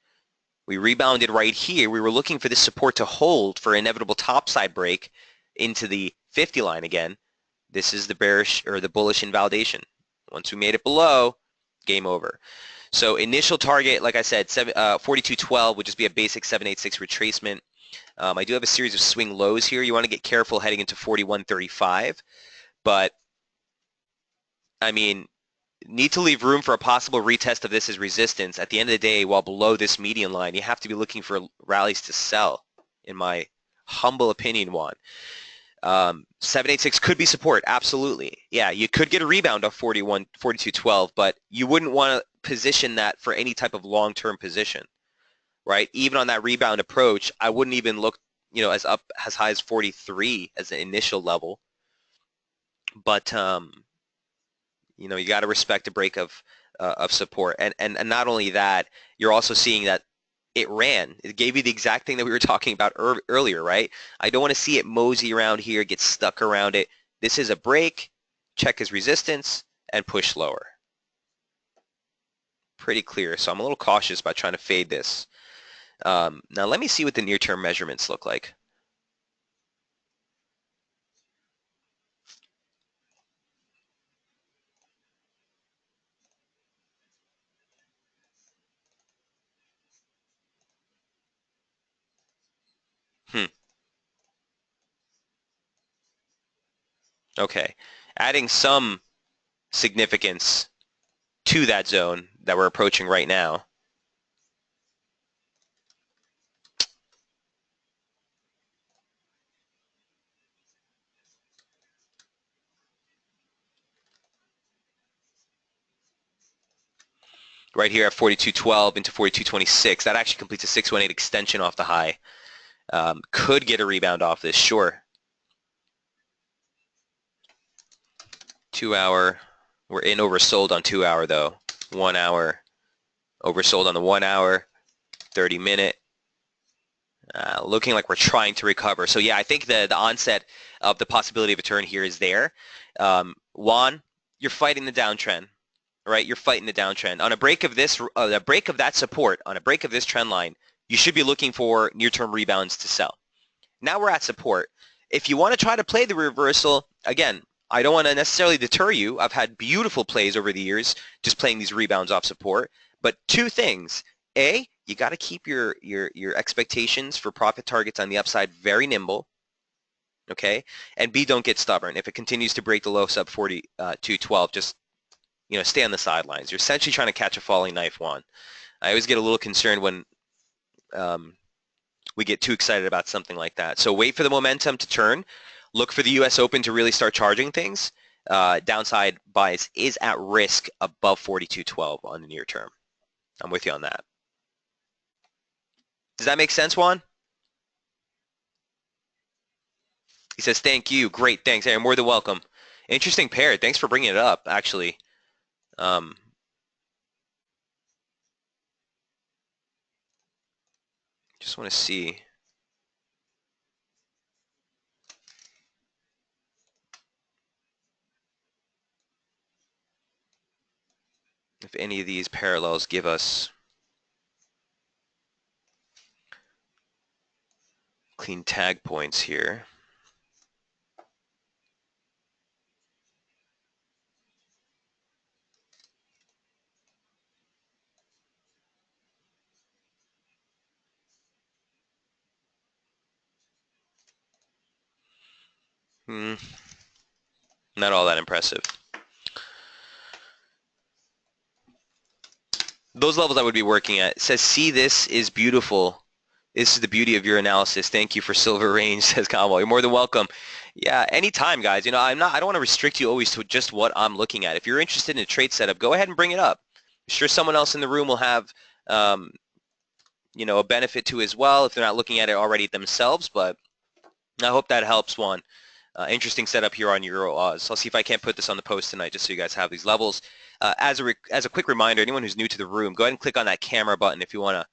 We rebounded right here. We were looking for this support to hold for inevitable topside break into the 50 line again. This is the bearish or the bullish invalidation. Once we made it below, game over. So initial target, like I said, 42.12 would just be a basic 786 retracement. I do have a series of swing lows here. You want to get careful heading into 41.35, but I mean, need to leave room for a possible retest of this as resistance. At the end of the day, while below this median line, you have to be looking for rallies to sell, in my humble opinion, Juan. 786 could be support, absolutely. Yeah, you could get a rebound of 42.12, but you wouldn't want to position that for any type of long-term position, right? Even on that rebound approach, I wouldn't even look, as up as high as 43 as an initial level. But you got to respect a break of support, and not only that, you're also seeing that it ran. It gave you the exact thing that we were talking about earlier, right? I don't want to see it mosey around here, get stuck around it. This is a break, check his resistance, and push lower. Pretty clear, so I'm a little cautious about trying to fade this. Now let me see what the near-term measurements look like. Okay, adding some significance to that zone that we're approaching right now. Right here at 42.12 into 42.26, that actually completes a 618 extension off the high. Could get a rebound off this, sure. 2 hour, we're in oversold on 2 hour though. 1 hour, oversold on the 1 hour, 30 minute. Looking like we're trying to recover. So yeah, I think the onset of the possibility of a turn here is there. Juan, you're fighting the downtrend, right? You're fighting the downtrend. On a break of this, a break of that support, on a break of this trend line, you should be looking for near-term rebounds to sell. Now we're at support. If you want to try to play the reversal, again, I don't want to necessarily deter you. I've had beautiful plays over the years just playing these rebounds off support. But 2 things. A, you got to keep your expectations for profit targets on the upside very nimble. Okay? And B, don't get stubborn. If it continues to break the low sub 42.12, just stay on the sidelines. You're essentially trying to catch a falling knife, Juan. I always get a little concerned when we get too excited about something like that. So wait for the momentum to turn. Look for the U.S. Open to really start charging things. Downside bias is at risk above 42.12 on the near term. I'm with you on that. Does that make sense, Juan? He says, thank you. Great, thanks. Hey, more than welcome. Interesting pair. Thanks for bringing it up, actually. Just want to see. If any of these parallels give us clean tag points here. Not all that impressive. Those levels I would be working at. It says, see, this is beautiful. This is the beauty of your analysis. Thank you for Silver Range, says Kamal. You're more than welcome. Yeah, anytime, guys. You know, I don't want to restrict you always to just what I'm looking at. If you're interested in a trade setup, go ahead and bring it up. I'm sure someone else in the room will have, you know, a benefit to as well if they're not looking at it already themselves. But I hope that helps, Juan. Interesting setup here on Euro Oz. I'll see if I can't put this on the post tonight just so you guys have these levels. As a quick reminder, anyone who's new to the room, go ahead and click on that camera button if you want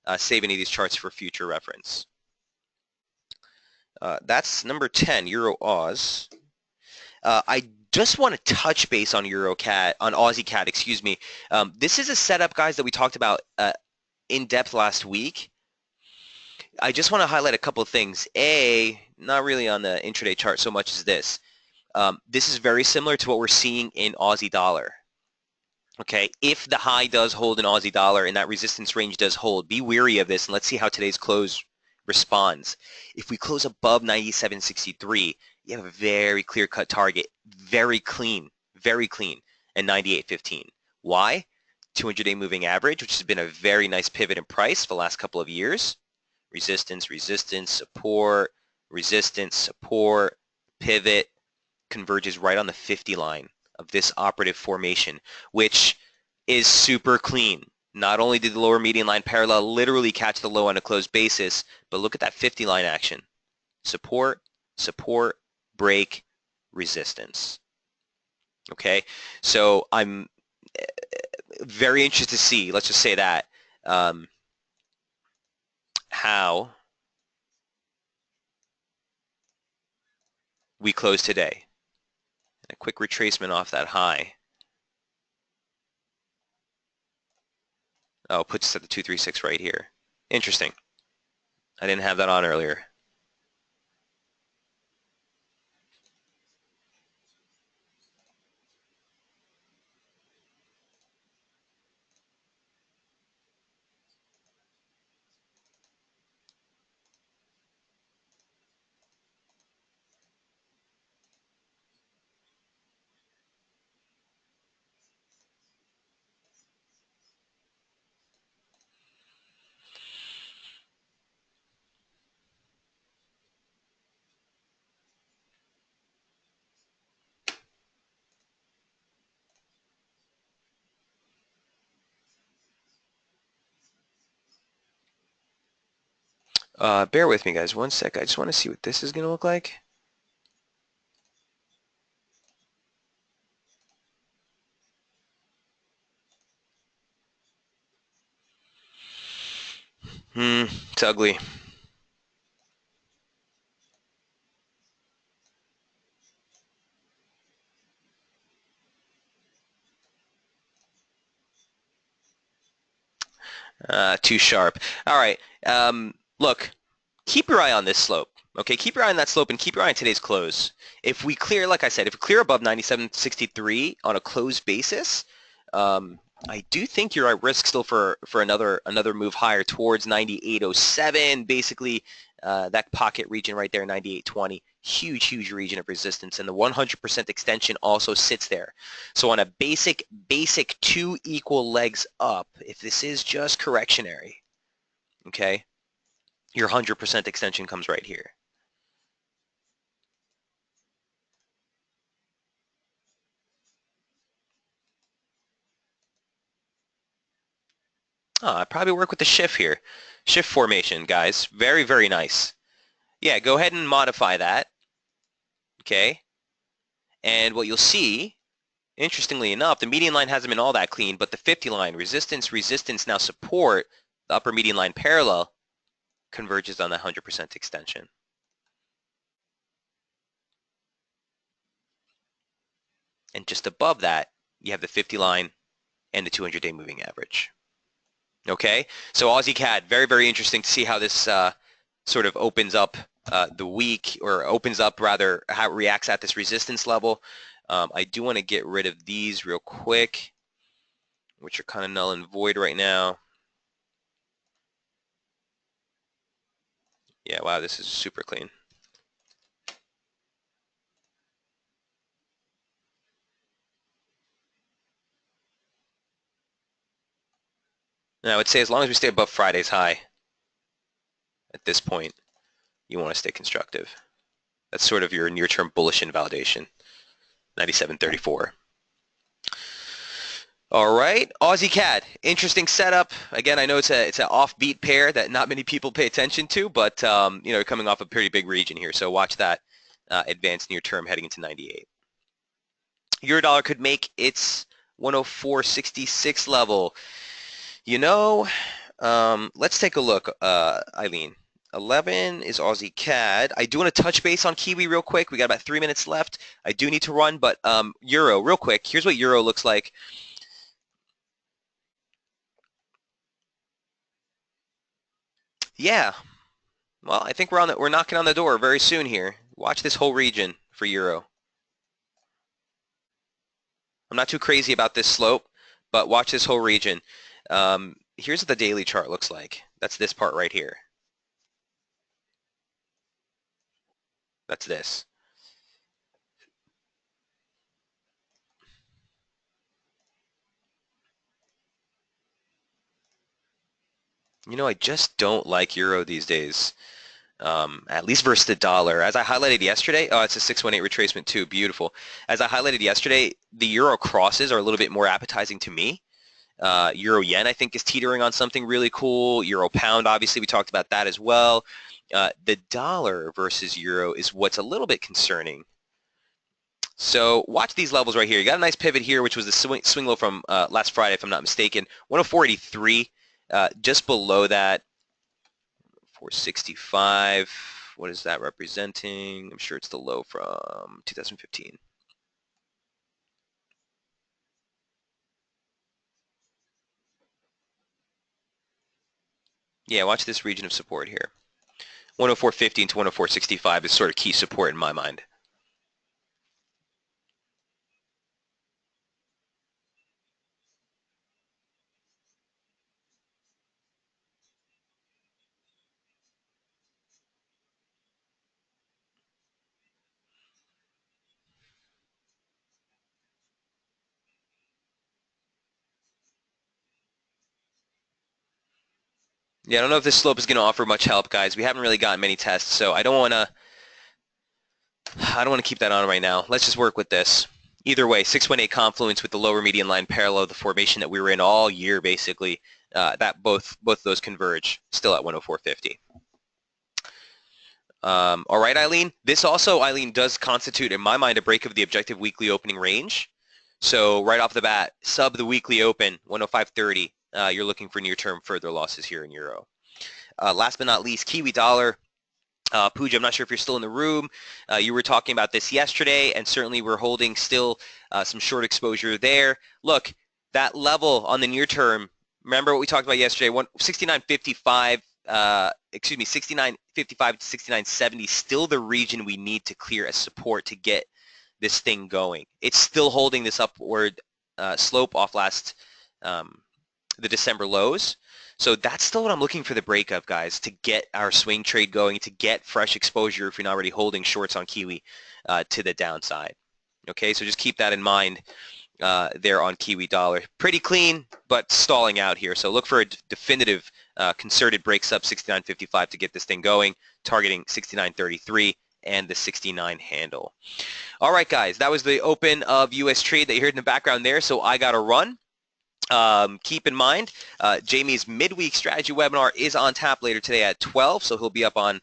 to save any of these charts for future reference. That's number 10, Euro Oz. I just want to touch base on Aussie Cat, excuse me. This is a setup, guys, that we talked about in depth last week. I just want to highlight a couple of things. Not really on the intraday chart so much as this. This is very similar to what we're seeing in Aussie dollar. Okay, if the high does hold in Aussie dollar and that resistance range does hold, be wary of this, and let's see how today's close responds. If we close above 97.63, you have a very clear-cut target, very clean, and 98.15. Why? 200-day moving average, which has been a very nice pivot in price for the last couple of years. Resistance, resistance, support, resistance, support, pivot, converges right on the 50 line of this operative formation, which is super clean. Not only did the lower median line parallel literally catch the low on a closed basis, but look at that 50 line action. Support, support, break, resistance. Okay, so I'm very interested to see, let's just say that, how we close today. A quick retracement off that high. Oh, puts us at the 236 right here. Interesting. I didn't have that on earlier. Bear with me, guys. 1 sec. I just want to see what this is going to look like. It's ugly. Too sharp. All right. Look, keep your eye on this slope. Okay, keep your eye on that slope and keep your eye on today's close. If we clear, like I said, if we clear above 97.63 on a closed basis, I do think you're at risk still for another move higher towards 98.07. Basically, that pocket region right there, 98.20. Huge region of resistance, and the 100% extension also sits there. So on a basic 2 equal legs up, if this is just correctionary, okay, your 100% extension comes right here. Oh, I probably work with the shift here. Shift formation, guys. Very nice. Yeah, go ahead and modify that. Okay. And what you'll see, interestingly enough, the median line hasn't been all that clean, but the 50 line, resistance, now support, the upper median line parallel, converges on the 100% extension. And just above that, you have the 50 line and the 200-day moving average. Okay, so Aussie CAD, very interesting to see how this sort of opens up the week, or opens up rather how it reacts at this resistance level. I do want to get rid of these real quick, which are kind of null and void right now. Yeah, wow, this is super clean. And I would say as long as we stay above Friday's high at this point, you want to stay constructive. That's sort of your near-term bullish invalidation, 97.34. All right, Aussie CAD, interesting setup. Again, I know it's an offbeat pair that not many people pay attention to, but you know, coming off a pretty big region here, so watch that advance near term heading into 98. Eurodollar could make its 104.66 level. You know, let's take a look, Eileen. 11 is Aussie CAD. I do want to touch base on Kiwi real quick. We got about 3 minutes left. I do need to run, but Euro, real quick. Here's what Euro looks like. Yeah, well, I think we're knocking on the door very soon here. Watch this whole region for Euro. I'm not too crazy about this slope, but watch this whole region. Here's what the daily chart looks like. That's this part right here. That's this. You know, I just don't like Euro these days, at least versus the dollar. As I highlighted yesterday, oh, it's a 618 retracement too. Beautiful. As I highlighted yesterday, the Euro crosses are a little bit more appetizing to me. Euro yen, I think, is teetering on something really cool. Euro pound, obviously, we talked about that as well. The dollar versus euro is what's a little bit concerning. So watch these levels right here. You got a nice pivot here, which was the swing low from last Friday, if I'm not mistaken. 104.83, just below that, 465. What is that representing? I'm sure it's the low from 2015. Yeah, watch this region of support here. 104.50 to 104.65 is sort of key support in my mind. Yeah, I don't know if this slope is going to offer much help, guys. We haven't really gotten many tests, so I don't want to keep that on right now. Let's just work with this. Either way, 618 confluence with the lower median line parallel, the formation that we were in all year, basically, that both of those converge, still at 104.50. All right, Eileen. This also, Eileen, does constitute, in my mind, a break of the objective weekly opening range. So right off the bat, sub the weekly open, 105.30. You're looking for near-term further losses here in euro. Last but not least, Kiwi dollar. Pooja, I'm not sure if you're still in the room. You were talking about this yesterday, and certainly we're holding still some short exposure there. Look, that level on the near term, remember what we talked about yesterday, 69.55, 69.55 to 69.70, still the region we need to clear as support to get this thing going. It's still holding this upward slope off the December lows. So that's still what I'm looking for the break of, guys, to get our swing trade going, to get fresh exposure if you're not already holding shorts on Kiwi to the downside. Okay, so just keep that in mind there on Kiwi dollar. Pretty clean, but stalling out here. So look for a definitive concerted break sub 69.55 to get this thing going, targeting 69.33 and the 69 handle. All right, guys, that was the open of U.S. trade that you heard in the background there, so I got to run. Keep in mind, Jamie's midweek strategy webinar is on tap later today at 12, so he'll be up on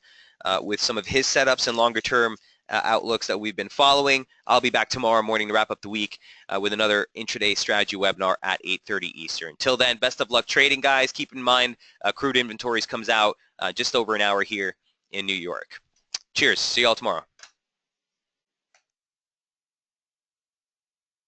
with some of his setups and longer-term outlooks that we've been following. I'll be back tomorrow morning to wrap up the week with another intraday strategy webinar at 8:30 Eastern. Until then, best of luck trading, guys. Keep in mind, crude inventories comes out just over an hour here in New York. Cheers. See you all tomorrow.